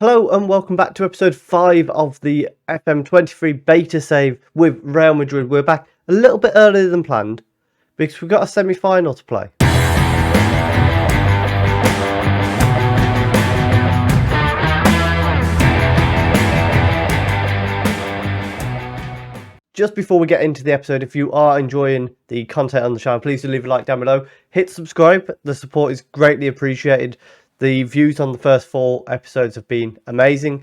Hello and welcome back to episode 5 of the FM23 beta save with Real Madrid. We're back a little bit earlier than planned because we've got a semi-final to play. Just before we get into the episode, if you are enjoying the content on the channel, please do leave a like down below. Hit subscribe. The support is greatly appreciated. The views on the first 4 episodes have been amazing.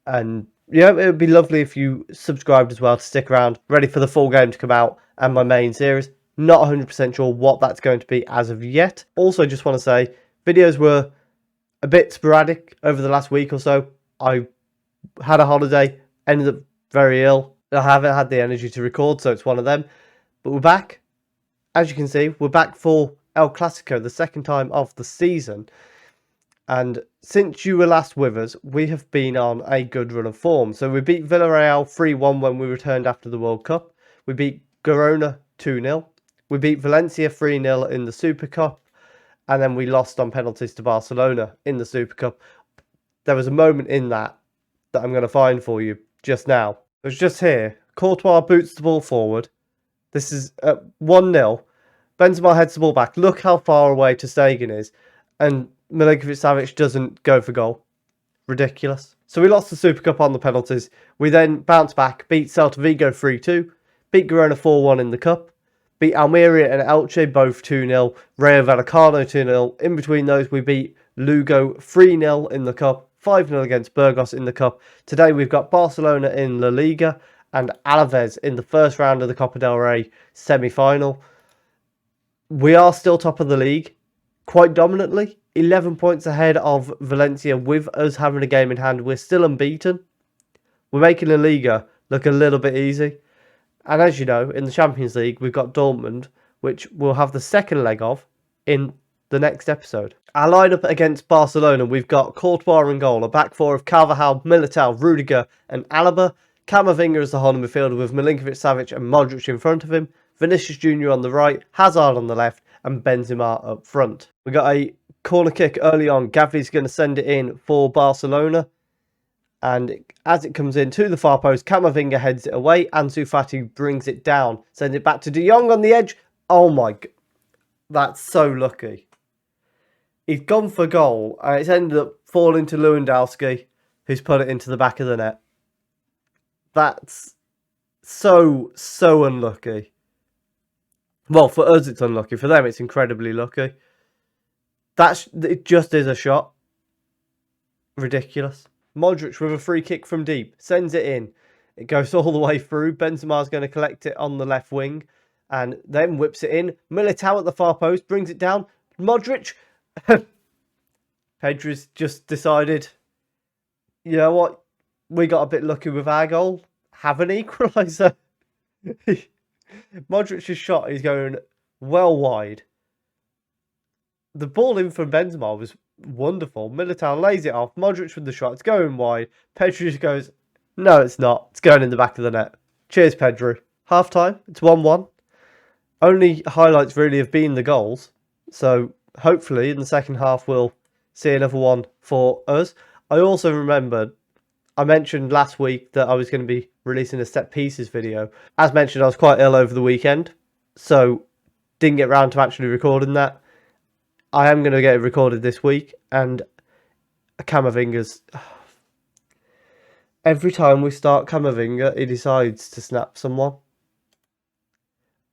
And yeah, it would be lovely if you subscribed as well to stick around, ready for the full game to come out and my main series. Not 100% sure what that's going to be as of yet. Also, just want to say, videos were a bit sporadic over the last week or so. I had a holiday, ended up very ill. I haven't had the energy to record, so it's one of them. But we're back. As you can see, we're back for El Clasico, the second time of the season. And since you were last with us, we have been on a good run of form. So we beat Villarreal 3-1 when we returned after the World Cup. We beat Girona 2-0. We beat Valencia 3-0 in the Super Cup. And then we lost on penalties to Barcelona in the Super Cup. There was a moment in that I'm going to find for you just now. It was just here. Courtois boots the ball forward. This is 1-0. Benzema heads the ball back. Look how far away ter Stegen is. And Milinkovic-Savic doesn't go for goal. Ridiculous. So we lost the Super Cup on the penalties. We then bounced back, beat Celta Vigo 3-2, beat Girona 4-1 in the Cup, beat Almeria and Elche both 2-0, Rayo Vallecano 2-0. In between those, we beat Lugo 3-0 in the Cup, 5-0 against Burgos in the Cup. Today we've got Barcelona in La Liga and Alaves in the first round of the Copa del Rey semi-final. We are still top of the league, quite dominantly. 11 points ahead of Valencia with us having a game in hand. We're still unbeaten. We're making La Liga look a little bit easy. And as you know, in the Champions League, we've got Dortmund, which we'll have the second leg of in the next episode. Our lineup against Barcelona, we've got Courtois in goal, a back four of Carvajal, Militao, Rudiger and Alaba. Camavinga as the holding midfielder with Milinkovic-Savic and Modric in front of him. Vinicius Jr. on the right, Hazard on the left and Benzema up front. We got a corner kick early on. Gavi's going to send it in for Barcelona. And as it comes in to the far post, Camavinga heads it away. Ansu Fati brings it down. Sends it back to De Jong on the edge. Oh my God. That's so lucky. He's gone for goal. And it's ended up falling to Lewandowski, who's put it into the back of the net. That's so unlucky. Well, for us it's unlucky. For them it's incredibly lucky. It just is a shot. Ridiculous. Modric with a free kick from deep. Sends it in. It goes all the way through. Benzema's going to collect it on the left wing. And then whips it in. Militao at the far post. Brings it down. Modric. Pedri's just decided, you know what? We got a bit lucky with our goal. Have an equaliser. Modric's shot is going well wide. The ball in from Benzema was wonderful. Militao lays it off. Modric with the shot. It's going wide. Pedri just goes, no, it's not. It's going in the back of the net. Cheers, Pedri. Half time. It's 1-1. Only highlights really have been the goals. So hopefully in the second half we'll see another one for us. I also remembered, I mentioned last week that I was going to be releasing a set pieces video. As mentioned, I was quite ill over the weekend. So didn't get around to actually recording that. I am going to get it recorded this week, and Camavinga's... Every time we start Camavinga, he decides to snap someone.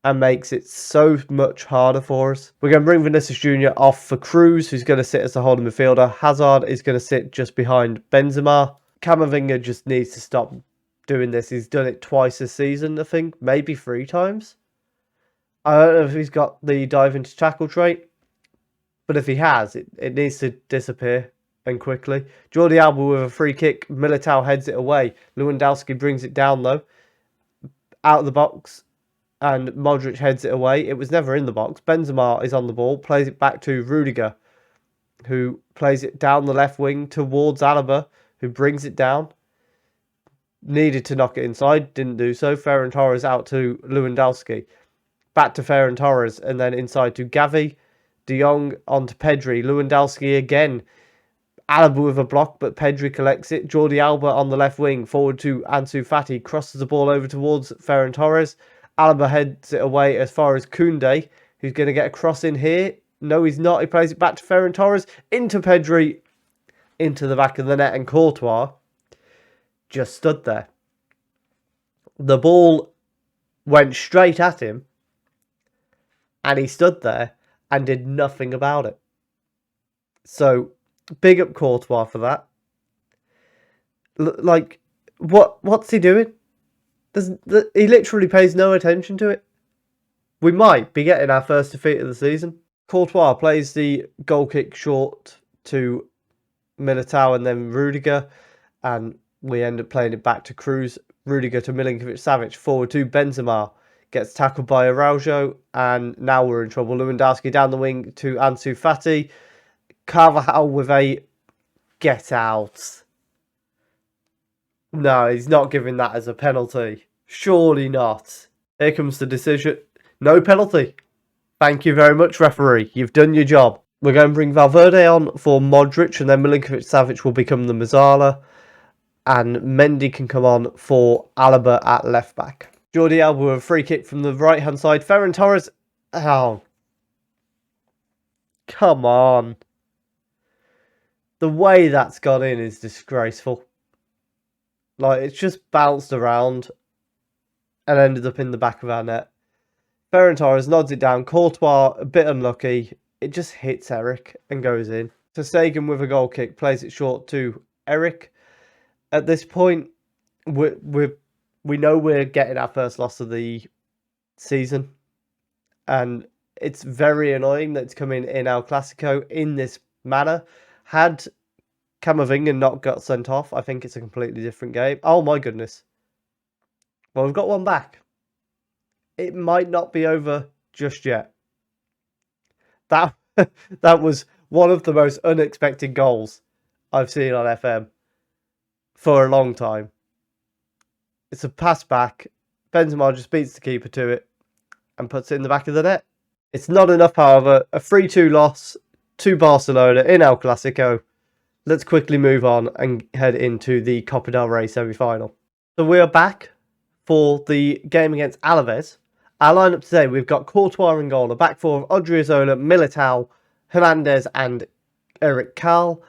And makes it so much harder for us. We're going to bring Vinicius Jr. off for Cruz, who's going to sit as the holding midfielder. Hazard is going to sit just behind Benzema. Camavinga just needs to stop doing this. He's done it twice this season, I think. Maybe 3 times. I don't know if he's got the dive into tackle trait. But if he has, it needs to disappear and quickly. Jordi Alba with a free kick. Militao heads it away. Lewandowski brings it down though. Out of the box. And Modric heads it away. It was never in the box. Benzema is on the ball. Plays it back to Rudiger, who plays it down the left wing towards Alaba, who brings it down. Needed to knock it inside. Didn't do so. Ferran Torres out to Lewandowski. Back to Ferran Torres. And then inside to Gavi. De Jong onto Pedri. Lewandowski again Alaba with a block, but Pedri collects it. Jordi Alba on the left wing, forward to Ansu Fati, crosses the ball over towards Ferran Torres. Alaba heads it away as far as Koundé, who's going to get a cross in here. No, he's not. He plays it back to Ferran Torres, into Pedri, into the back of the net, and Courtois just stood there. The ball went straight at him, and he stood there and did nothing about it. So, big up Courtois for that. Like, what's he doing? He literally pays no attention to it. We might be getting our first defeat of the season. Courtois plays the goal kick short to Militao and then Rudiger, and we end up playing it back to Cruz. Rudiger to Milinkovic-Savic, forward to Benzema, gets tackled by Araujo, and now we're in trouble. Lewandowski down the wing to Ansu Fati. Carvajal with a get out. No, he's not giving that as a penalty. Surely not. Here comes the decision. No penalty. Thank you very much, referee. You've done your job. We're going to bring Valverde on for Modric, and then Milinkovic-Savic will become the Mazzala. And Mendy can come on for Alaba at left back. Jordi Alba with a free kick from the right-hand side. Ferran Torres. Oh. Come on. The way that's gone in is disgraceful. Like, it's just bounced around and ended up in the back of our net. Ferran Torres nods it down. Courtois, a bit unlucky. It just hits Eric and goes in. So Sagan with a goal kick plays it short to Eric. At this point, we know we're getting our first loss of the season. And it's very annoying that it's coming in El Classico in this manner. Had Camavinga not got sent off, I think it's a completely different game. Oh my goodness. Well, we've got one back. It might not be over just yet. That was one of the most unexpected goals I've seen on FM for a long time. It's a pass back. Benzema just beats the keeper to it and puts it in the back of the net. It's not enough, however. A 3-2 loss to Barcelona in El Clasico. Let's quickly move on and head into the Copa del Rey semi-final. So we are back for the game against Alaves. Our lineup today, we've got Courtois in goal, a back four of Odriozola, Militao, Hernandez and Eric Carl.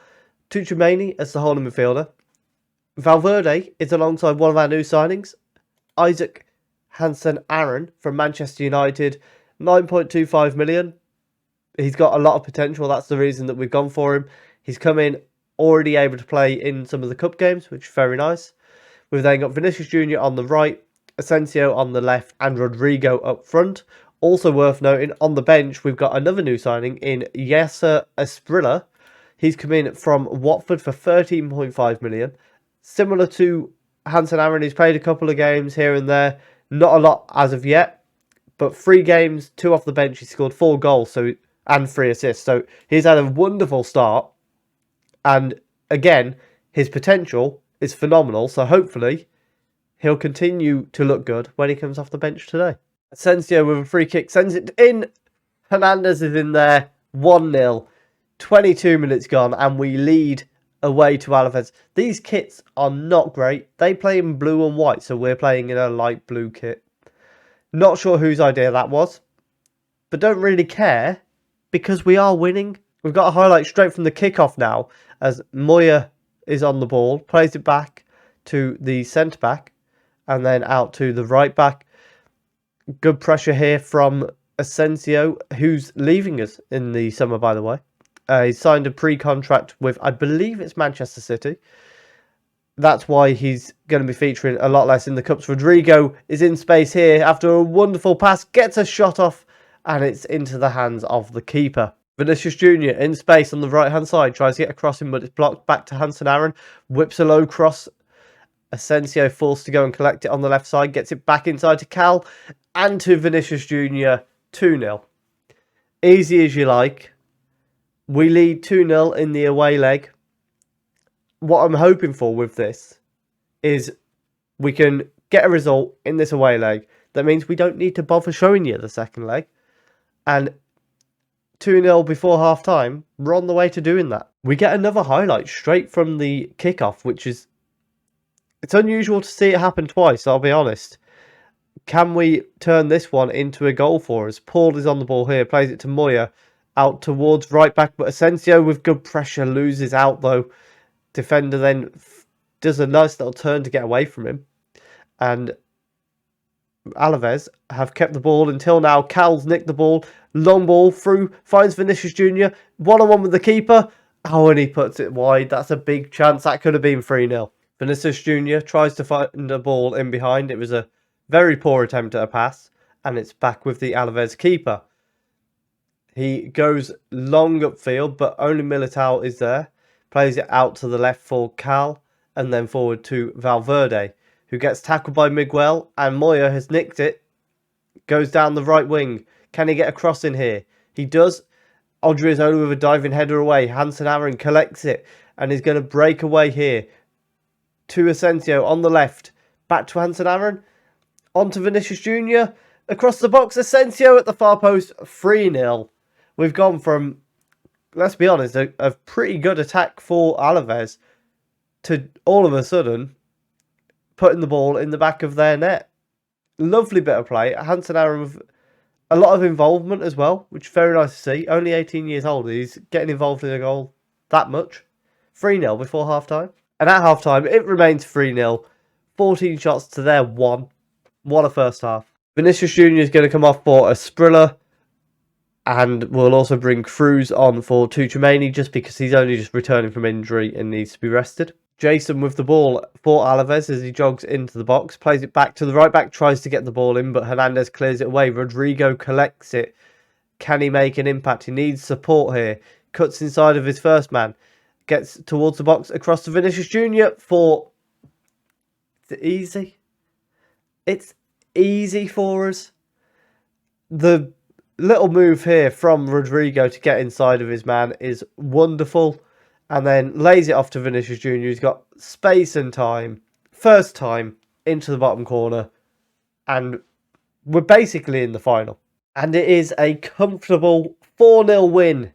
Tchouaméni as the holding midfielder. Valverde is alongside one of our new signings, Isaac Hansen-Aaron from Manchester United, 9.25 million. He's got a lot of potential. That's the reason that we've gone for him. He's come in already able to play in some of the cup games, which is very nice. We've then got Vinicius Jr. on the right, Asensio on the left, and Rodrigo up front. Also worth noting, on the bench, we've got another new signing in Yasser Asprilla. He's come in from Watford for 13.5 million. Similar to Hansen-Aaron, he's played a couple of games here and there. Not a lot as of yet, but 3 games, 2 off the bench. He scored 4 goals and 3 assists. So he's had a wonderful start. And again, his potential is phenomenal. So hopefully he'll continue to look good when he comes off the bench today. Asensio with a free kick sends it in. Hernandez is in there. 1-0. 22 minutes gone and we lead away to Alaves. These kits are not great. They play in blue and white, so we're playing in a light blue kit. Not sure whose idea that was, but don't really care because we are winning. We've got a highlight straight from the kickoff now as Moya is on the ball, plays it back to the centre back and then out to the right back. Good pressure here from Asensio, who's leaving us in the summer, by the way. He signed a pre-contract with, I believe it's Manchester City. That's why he's going to be featuring a lot less in the Cups. Rodrigo is in space here after a wonderful pass. Gets a shot off and it's into the hands of the keeper. Vinicius Jr. in space on the right-hand side. Tries to get across him, but it's blocked back to Hansen-Aaron. Whips a low cross. Asensio forced to go and collect it on the left side. Gets it back inside to Cal and to Vinicius Jr. 2-0. Easy as you like. We lead 2-0 in the away leg. What I'm hoping for with this is we can get a result in this away leg. That means we don't need to bother showing you the second leg. And 2-0 before half-time, we're on the way to doing that. We get another highlight straight from the kickoff, which is... It's unusual to see it happen twice, I'll be honest. Can we turn this one into a goal for us? Paul is on the ball here, plays it to Moya, out towards right back, but Asensio with good pressure loses out though. Defender then does a nice little turn to get away from him. And Alaves have kept the ball until now. Cal's nicked the ball. Long ball through. Finds Vinicius Jr. One-on-one with the keeper. Oh, and he puts it wide. That's a big chance. That could have been 3-0. Vinicius Jr. tries to find a ball in behind. It was a very poor attempt at a pass. And it's back with the Alaves keeper. He goes long upfield, but only Militao is there. Plays it out to the left for Cal. And then forward to Valverde, who gets tackled by Miguel, and Moya has nicked it. Goes down the right wing. Can he get a cross in here? He does. Odriozola with a diving header away. Hansen Aaron collects it and is going to break away here. To Asensio on the left. Back to Hansen Aaron. On to Vinicius Jr. Across the box. Asensio at the far post. 3-0. We've gone from, let's be honest, a pretty good attack for Alaves to all of a sudden putting the ball in the back of their net. Lovely bit of play. Hansen Aaron with a lot of involvement as well, which is very nice to see. Only 18 years old. He's getting involved in a goal that much. 3-0 before half-time. And at half-time, it remains 3-0. 14 shots to their 1. What a first half. Vinicius Jr. is going to come off for a Sprilla. And we'll also bring Cruz on for Tuchemani just because he's only just returning from injury and needs to be rested. Jason with the ball for Alaves as he jogs into the box. Plays it back to the right back. Tries to get the ball in, but Hernandez clears it away. Rodrigo collects it. Can he make an impact? He needs support here. Cuts inside of his first man. Gets towards the box across to Vinicius Jr. for... Is it easy? It's easy for us. The little move here from Rodrigo to get inside of his man is wonderful. And then lays it off to Vinicius Jr. He's got space and time. First time into the bottom corner. And we're basically in the final. And it is a comfortable 4-0 win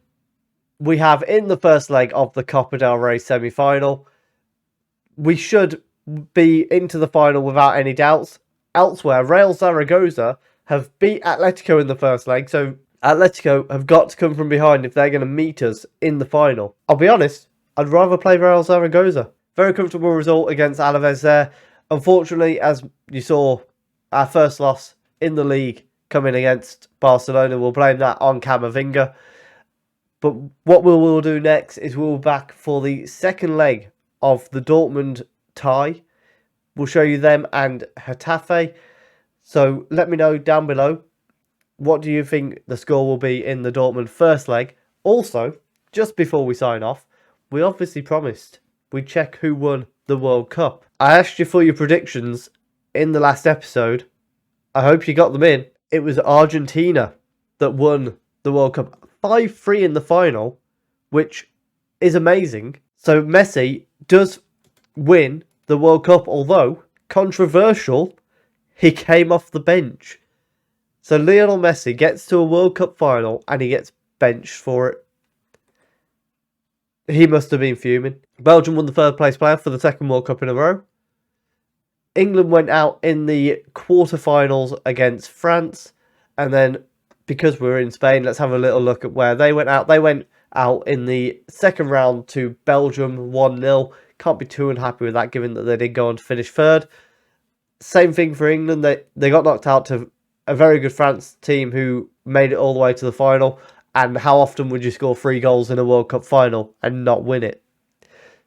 we have in the first leg of the Copa del Rey semi-final. We should be into the final without any doubts. Elsewhere, Real Zaragoza have beat Atletico in the first leg. So Atletico have got to come from behind if they're going to meet us in the final. I'll be honest, I'd rather play Real Zaragoza. Very comfortable result against Alaves there. Unfortunately, as you saw, our first loss in the league coming against Barcelona, we'll blame that on Camavinga. But what we will do next is we'll be back for the second leg of the Dortmund tie. We'll show you them and Getafe. So let me know down below, what do you think the score will be in the Dortmund first leg? Also, just before we sign off, we obviously promised we'd check who won the World Cup. I asked you for your predictions in the last episode. I hope you got them in. It was Argentina that won the World Cup. 5-3 in the final, which is amazing. So Messi does win the World Cup, although controversial, he came off the bench. So Lionel Messi gets to a World Cup final and he gets benched for it. He must have been fuming. Belgium won the third place player for the second World Cup in a row. England went out in the quarterfinals against France. And then, because we're in Spain, let's have a little look at where they went out. They went out in the second round to Belgium 1-0. Can't be too unhappy with that, given that they did go on to finish third. Same thing for England. They got knocked out to a very good France team who made it all the way to the final. And how often would you score 3 goals in a World Cup final and not win it?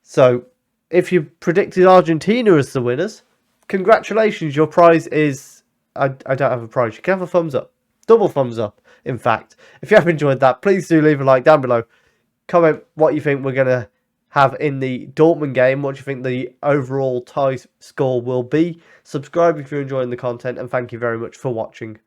So, if you predicted Argentina as the winners, congratulations. Your prize is... I don't have a prize. You can have a thumbs up. Double thumbs up, in fact. If you have enjoyed that, please do leave a like down below. Comment what you think we're going to have in the Dortmund game. What you think the overall tie score will be. Subscribe if you're enjoying the content. And thank you very much for watching.